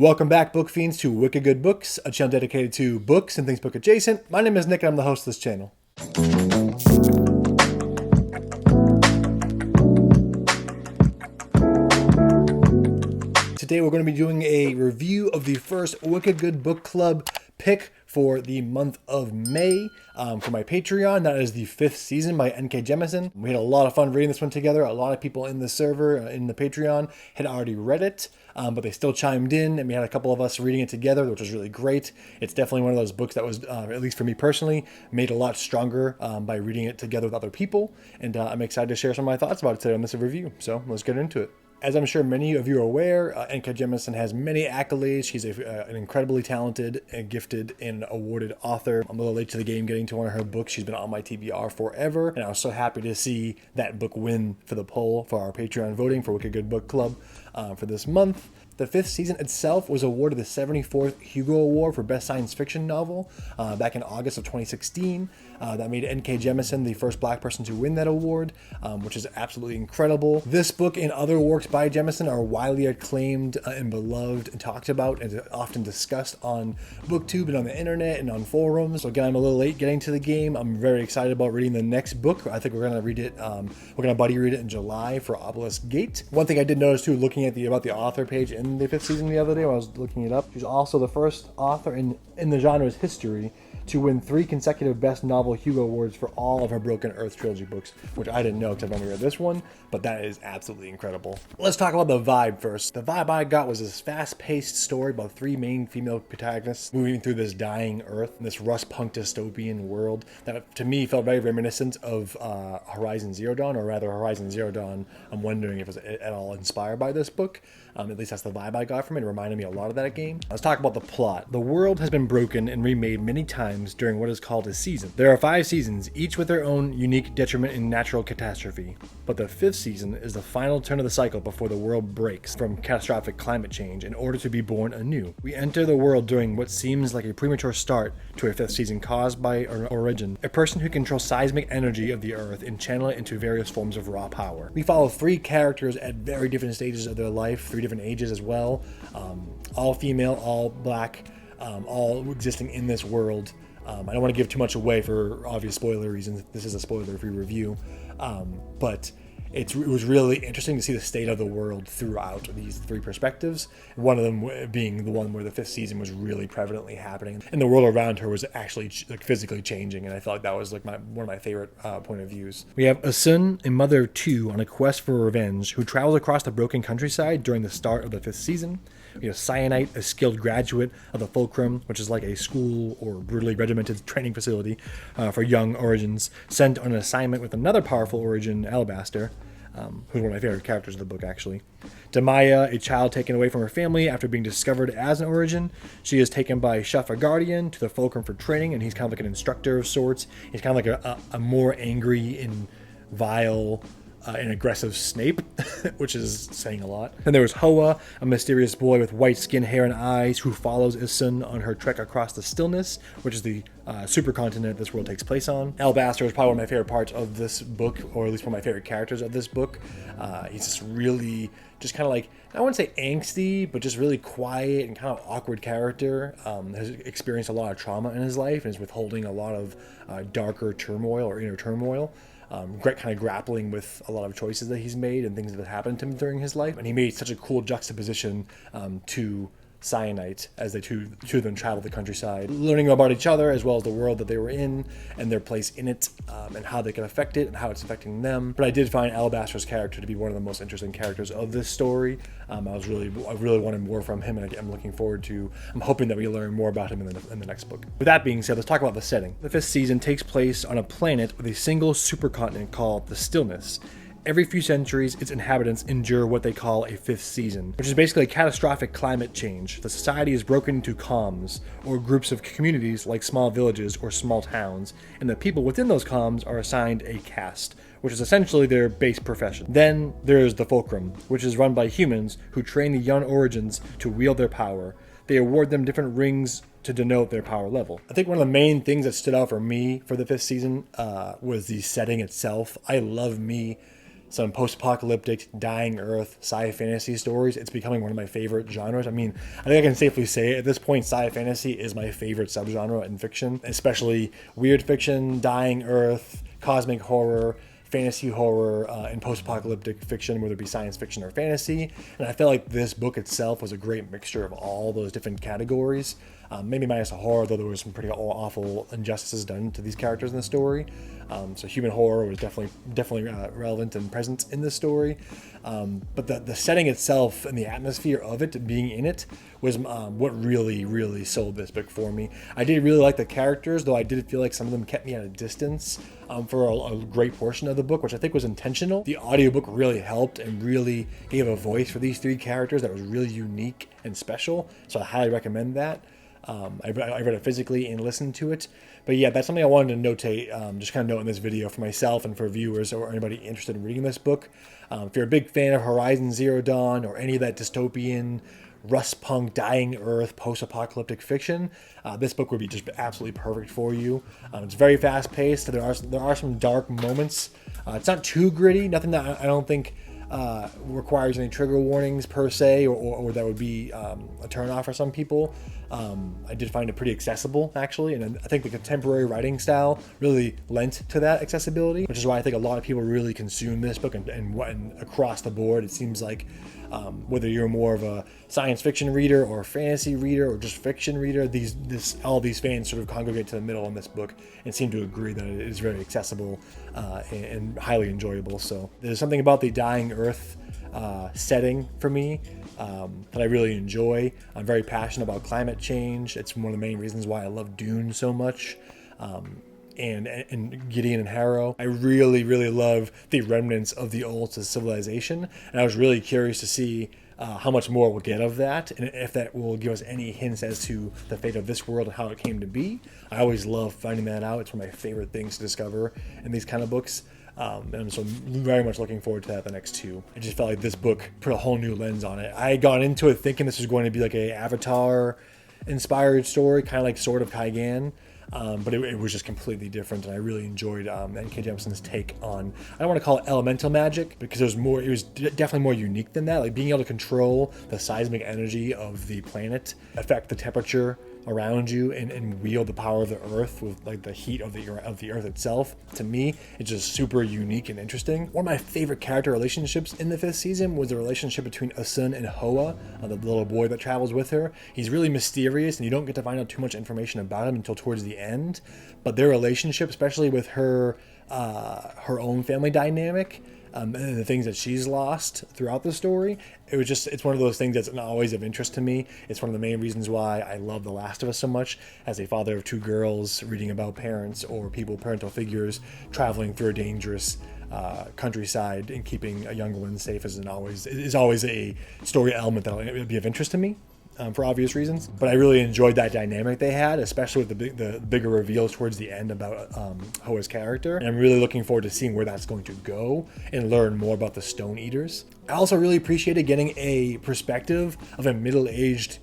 Welcome back, Book Fiends, to Wicked Good Books, a channel dedicated to books and things book adjacent. My name is Nick and I'm the host of this channel. Today we're going to be doing a review of the first Wicked Good Book Club pick for the month of May for my Patreon. That is the 5th season by N.K. Jemisin. We had a lot of fun reading this one together. A lot of people in the server, in the Patreon, had already read it, but they still chimed in, and we had a couple of us reading it together, which was really great. It's definitely one of those books that was, at least for me personally, made a lot stronger by reading it together with other people, and I'm excited to share some of my thoughts about it today on this review, so let's get into it. As I'm sure many of you are aware, N.K. Jemisin has many accolades. She's an incredibly talented and gifted and awarded author. I'm a little late to the game getting to one of her books. She's been on my TBR forever, and I was so happy to see that book win for the poll for our Patreon voting for Wicked Good Book Club for this month. The 5th season itself was awarded the 74th Hugo Award for Best Science Fiction Novel back in August of 2016. That made N.K. Jemisin the first Black person to win that award, which is absolutely incredible. This book and other works by Jemisin are widely acclaimed and beloved and talked about and often discussed on BookTube and on the internet and on forums. So again, I'm a little late getting to the game. I'm very excited about reading the next book. I think we're going to read it, we're going to buddy read it in July for Obelisk Gate. One thing I did notice too, looking at about the author page in the 5th season the other day when I was looking it up, she's also the first author in the genre's history to win 3 consecutive Best Novel Hugo Awards for all of her Broken Earth trilogy books, which I didn't know because I've only read this one, but that is absolutely incredible. Let's talk about the vibe first. The vibe I got was this fast-paced story about 3 main female protagonists moving through this dying Earth, this rust-punk dystopian world that to me felt very reminiscent of Horizon Zero Dawn, or rather Horizon Zero Dawn. I'm wondering if it was at all inspired by this book. At least that's the vibe I got from it. It reminded me a lot of that game. Let's talk about the plot. The world has been broken and remade many times during what is called a season. There are 5 seasons, each with their own unique detriment and natural catastrophe. But the 5th season is the final turn of the cycle before the world breaks from catastrophic climate change in order to be born anew. We enter the world during what seems like a premature start to a 5th season caused by Origin, a person who controls seismic energy of the earth and channel it into various forms of raw power. We follow 3 characters at very different stages of their life, 3 different ages as well, all female, all Black, all existing in this world. I don't want to give too much away for obvious spoiler reasons. This is a spoiler-free review, but it was really interesting to see the state of the world throughout these 3 perspectives. One of them being the one where the 5th season was really prevalently happening, and the world around her was actually physically changing. And I felt like that was one of my favorite point of views. We have a son and mother of 2 on a quest for revenge who travels across the broken countryside during the start of the 5th season. We have Cyanite, a skilled graduate of the Fulcrum, which is like a school or brutally regimented training facility for young Origins, sent on an assignment with another powerful Origin, Alabaster, who's one of my favorite characters of the book, actually. Demaya, a child taken away from her family after being discovered as an Origin. She is taken by Chef, a guardian, to the Fulcrum for training, and he's kind of like an instructor of sorts. He's kind of like a more angry and vile an aggressive Snape, which is saying a lot. Then there was Hoa, a mysterious boy with white skin, hair, and eyes who follows Isun on her trek across the Stillness, which is the supercontinent this world takes place on. Alabaster is probably one of my favorite parts of this book, or at least one of my favorite characters of this book. He's just really, just kind of like, I wouldn't say angsty, but just really quiet and kind of awkward character. Has experienced a lot of trauma in his life and is withholding a lot of darker turmoil or inner turmoil. Kind of grappling with a lot of choices that he's made and things that happened to him during his life. And he made such a cool juxtaposition to Cyanite as they two of them travel the countryside, learning about each other as well as the world that they were in and their place in it, and how they can affect it and how it's affecting them. But I did find Alabaster's character to be one of the most interesting characters of this story. I really wanted more from him, and I'm hoping that we learn more about him in the next book. With that being said, let's talk about the setting. The 5th season takes place on a planet with a single supercontinent called the Stillness. Every few centuries, its inhabitants endure what they call a 5th season, which is basically a catastrophic climate change. The society is broken into calms, or groups of communities like small villages or small towns, and the people within those calms are assigned a caste, which is essentially their base profession. Then there's the Fulcrum, which is run by humans who train the young Origins to wield their power. They award them different rings to denote their power level. I think one of the main things that stood out for me for the 5th season was the setting itself. I love me some post-apocalyptic, dying Earth, sci-fi fantasy stories. It's becoming one of my favorite genres. I mean, I think I can safely say at this point, sci-fi fantasy is my favorite subgenre in fiction, especially weird fiction, dying Earth, cosmic horror, fantasy horror, and post-apocalyptic fiction, whether it be science fiction or fantasy. And I felt like this book itself was a great mixture of all those different categories. Maybe minus the horror, though there was some pretty awful injustices done to these characters in the story. So human horror was definitely relevant and present in this story. But the setting itself and the atmosphere of it, being in it, was what really sold this book for me. I did really like the characters, though I did feel like some of them kept me at a distance for a great portion of the book, which I think was intentional. The audiobook really helped and really gave a voice for these three characters that was really unique and special. So I highly recommend that. I read it physically and listened to it. But yeah, that's something I wanted to notate, just kind of note in this video for myself and for viewers or anybody interested in reading this book. If you're a big fan of Horizon Zero Dawn or any of that dystopian, rust punk, dying Earth, post-apocalyptic fiction, this book would be just absolutely perfect for you. It's very fast-paced. There are some dark moments. It's not too gritty, nothing that I don't think requires any trigger warnings per se, or that would be a turn-off for some people. I did find it pretty accessible, actually, and I think the contemporary writing style really lent to that accessibility, which is why I think a lot of people really consume this book, and across the board, it seems like whether you're more of a science fiction reader or a fantasy reader or just fiction reader, all these fans sort of congregate to the middle in this book and seem to agree that it is very accessible and highly enjoyable. So there's something about the dying Earth setting for me that I really enjoy. I'm very passionate about climate change. It's one of the main reasons why I love Dune so much. And Gideon and Harrow. I really love the remnants of the old civilization, and I was really curious to see how much more we'll get of that, and if that will give us any hints as to the fate of this world and how it came to be. I always love finding that out. It's one of my favorite things to discover in these kind of books. And so I'm very much looking forward to that the next two. I just felt like this book put a whole new lens on it. I had gone into it thinking this was going to be like a Avatar inspired story, kind of like Sword of Kaigan. But it was just completely different, and I really enjoyed N.K. Jemison's take on, I don't want to call it elemental magic, because it was definitely more unique than that, like being able to control the seismic energy of the planet, affect the temperature around you, and wield the power of the earth with like the heat of the earth itself. To me, it's just super unique and interesting. One of my favorite character relationships in the 5th season was the relationship between Asun and Hoa, the little boy that travels with her. He's really mysterious, and you don't get to find out too much information about him until towards the end. But their relationship, especially with her own family dynamic, and the things that she's lost throughout the story, it's one of those things that's always of interest to me. It's one of the main reasons why I love The Last of Us so much, as a father of 2 girls, reading about parents or parental figures traveling through a dangerous countryside and keeping a young one safe is always a story element that will be of interest to me. For obvious reasons, but I really enjoyed that dynamic they had, especially with the bigger reveals towards the end about Hoa's character, and I'm really looking forward to seeing where that's going to go and learn more about the Stone Eaters. I also really appreciated getting a perspective of a middle-aged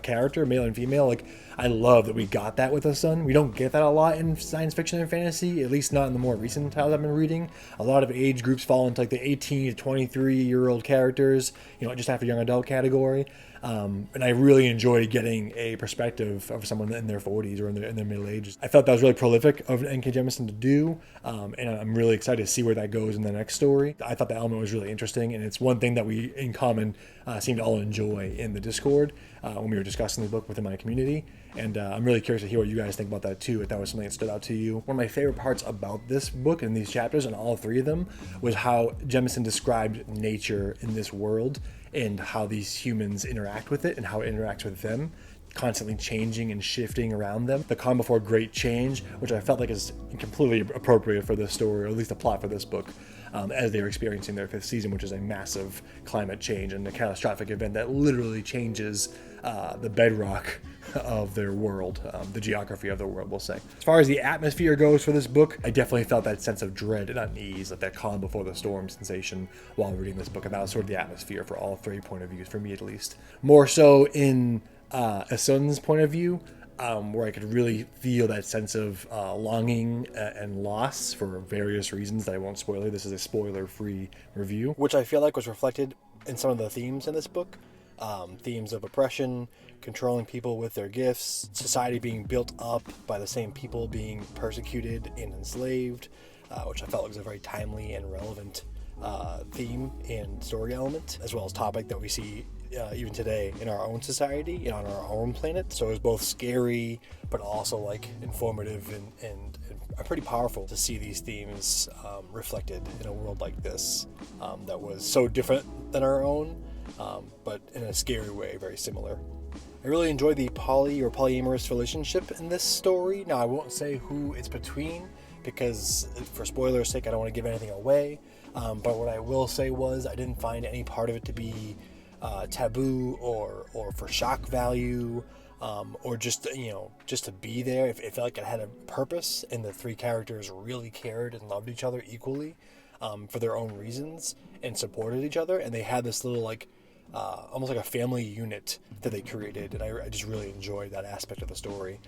character, male and female. Like, I love that we got that with Asun. We don't get that a lot in science fiction and fantasy, at least not in the more recent titles I've been reading. A lot of age groups fall into like the 18 to 23-year-old characters, just after young adult category. And I really enjoyed getting a perspective of someone in their 40s or in their middle ages. I felt that was really prolific of N.K. Jemisin to do, and I'm really excited to see where that goes in the next story. I thought the element was really interesting, and it's one thing that we in common seem to all enjoy in the Discord when we were discussing the book within my community. And I'm really curious to hear what you guys think about that too, if that was something that stood out to you. One of my favorite parts about this book and these chapters, and all 3 of them, was how Jemisin described nature in this world and how these humans interact with it and how it interacts with them, constantly changing and shifting around them. The calm before great change, which I felt like is completely appropriate for this story, or at least the plot for this book, as they're experiencing their 5th season, which is a massive climate change and a catastrophic event that literally changes the bedrock of their world, the geography of the world, we'll say. As far as the atmosphere goes for this book, I definitely felt that sense of dread and unease, like that calm before the storm sensation while reading this book, and that was sort of the atmosphere for all 3 point of views, for me at least. More so in Asun's point of view, where I could really feel that sense of longing and loss for various reasons that I won't spoil here. This is a spoiler-free review, which I feel like was reflected in some of the themes in this book. Themes of oppression, controlling people with their gifts, society being built up by the same people being persecuted and enslaved, which I felt was a very timely and relevant theme and story element, as well as topic that we see even today in our own society and on our own planet. So it was both scary but also like informative and pretty powerful to see these themes reflected in a world like this that was so different than our own, but in a scary way very similar. I really enjoyed the poly or polyamorous relationship in this story. Now I won't say who it's between because for spoilers' sake I don't want to give anything away, but what I will say was I didn't find any part of it to be taboo or for shock value, or just to be there. It felt like it had a purpose, and the three characters really cared and loved each other equally for their own reasons and supported each other, and they had this little almost like a family unit that they created, and I just really enjoyed that aspect of the story.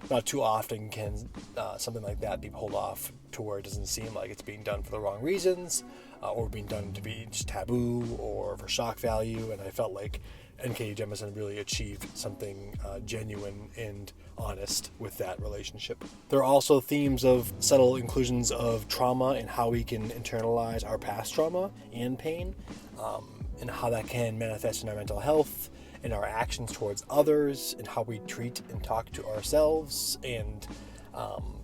Not too often can something like that be pulled off to where it doesn't seem like it's being done for the wrong reasons, or being done to be just taboo or for shock value, and I felt like N.K. Jemisin really achieved something genuine and honest with that relationship. There are also themes of subtle inclusions of trauma and how we can internalize our past trauma and pain, and how that can manifest in our mental health, in our actions towards others, and how we treat and talk to ourselves, and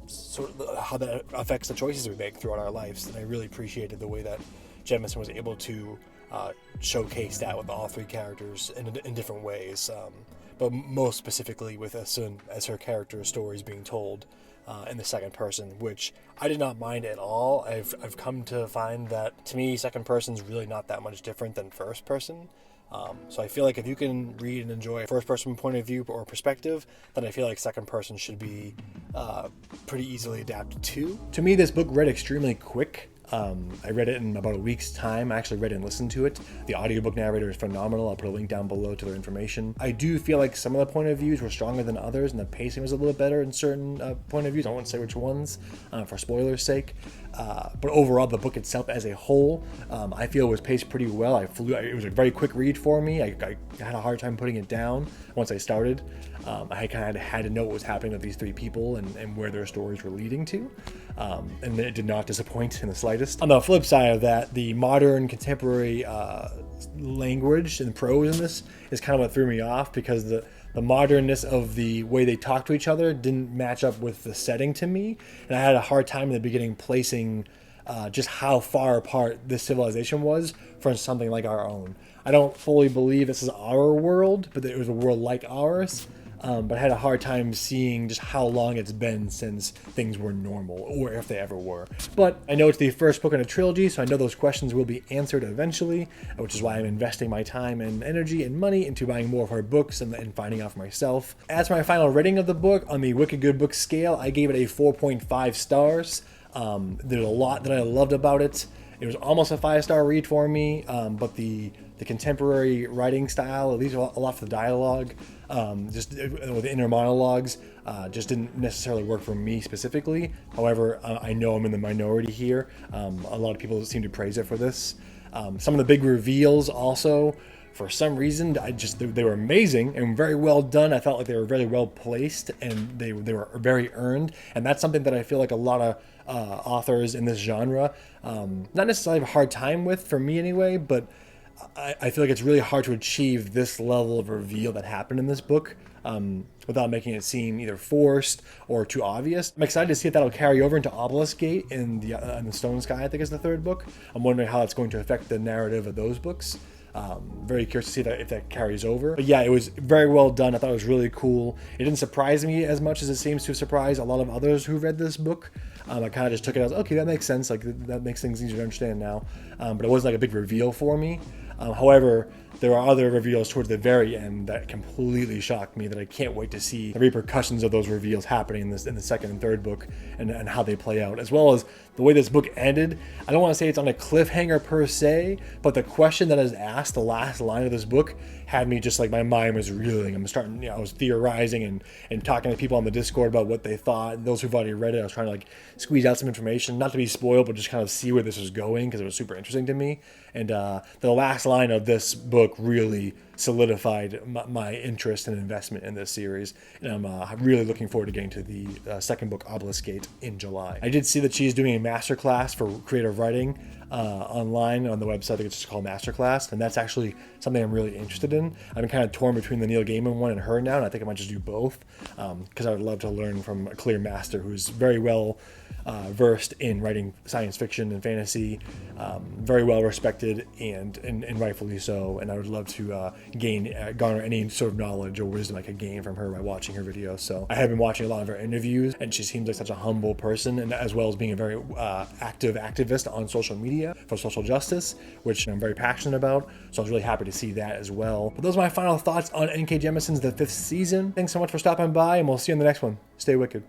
sort of how that affects the choices we make throughout our lives. And I really appreciated the way that Jemisin was able to showcase that with all three characters in different ways, but most specifically with Sun as her character story is being told in the second person, which I did not mind at all. I've come to find that, to me, second person is really not that much different than first person. So I feel like if you can read and enjoy a first person point of view or perspective, then I feel like second person should be pretty easily adapted to. To me, this book read extremely quick. I read it in about a week's time. I actually read it and listened to it. The audiobook narrator is phenomenal. I'll put a link down below to their information. I do feel like some of the point of views were stronger than others, and the pacing was a little better in certain point of views. I won't say which ones for spoilers' sake. But overall, the book itself as a whole, I feel was paced pretty well. It was a very quick read for me. I had a hard time putting it down once I started. I kind of had to know what was happening with these three people and where their stories were leading to. And it did not disappoint in the slightest. On the flip side of that, the modern contemporary language and prose in this is kind of what threw me off, because the modernness of the way they talk to each other didn't match up with the setting to me. And I had a hard time in the beginning placing just how far apart this civilization was from something like our own. I don't fully believe this is our world, but it was a world like ours. But I had a hard time seeing just how long it's been since things were normal, or if they ever were. But I know it's the first book in a trilogy, so I know those questions will be answered eventually, which is why I'm investing my time and energy and money into buying more of her books and finding out for myself. As for my final rating of the book, on the Wicked Good Book scale, I gave it a 4.5 stars. There's a lot that I loved about it. It was almost a 5-star read for me, but the contemporary writing style, at least a lot for the dialogue, just with the inner monologues, just didn't necessarily work for me specifically. However, I know I'm in the minority here. A lot of people seem to praise it for this. Some of the big reveals also, for some reason, they were amazing and very well done. I felt like they were very well placed, and they were very earned. And that's something that I feel like a lot of authors in this genre not necessarily have a hard time with, for me anyway, but I feel like it's really hard to achieve this level of reveal that happened in this book without making it seem either forced or too obvious. I'm excited to see if that'll carry over into Obelisk Gate in the Stone Sky, I think is the third book. I'm wondering how that's going to affect the narrative of those books. Very curious to see if that carries over. But yeah, it was very well done. I thought it was really cool. It didn't surprise me as much as it seems to surprise a lot of others who read this book. I kind of just took it as, okay, that makes sense. Like, that makes things easier to understand now. But it wasn't like a big reveal for me. However, there are other reveals towards the very end that completely shocked me, that I can't wait to see the repercussions of those reveals happening in the second and third book, and how they play out, as well as the way this book ended. I don't want to say it's on a cliffhanger per se, but the question that is asked, the last line of this book, had me just like, my mind was reeling. I'm starting, you know, I was theorizing and talking to people on the Discord about what they thought. And those who've already read it, I was trying to like squeeze out some information, not to be spoiled, but just kind of see where this was going, because it was super interesting to me. And the last line of this book really solidified my interest and investment in this series, and I'm really looking forward to getting to the second book, Obeliskate, in July. I did see that she's doing a masterclass for creative writing online on the website. I think it's just called Masterclass, and that's actually something I'm really interested in. I've been kind of torn between the Neil Gaiman one and her now, and I think I might just do both, because I would love to learn from a clear master who's very well versed in writing science fiction and fantasy, very well respected and rightfully so. And I would love to garner any sort of knowledge or wisdom I could gain from her by watching her videos. So I have been watching a lot of her interviews, and she seems like such a humble person, and as well as being a very active activist on social media for social justice, which I'm very passionate about. So I was really happy to see that as well. But those are my final thoughts on N.K. Jemisin's The Fifth Season. Thanks so much for stopping by, and we'll see you in the next one. Stay wicked.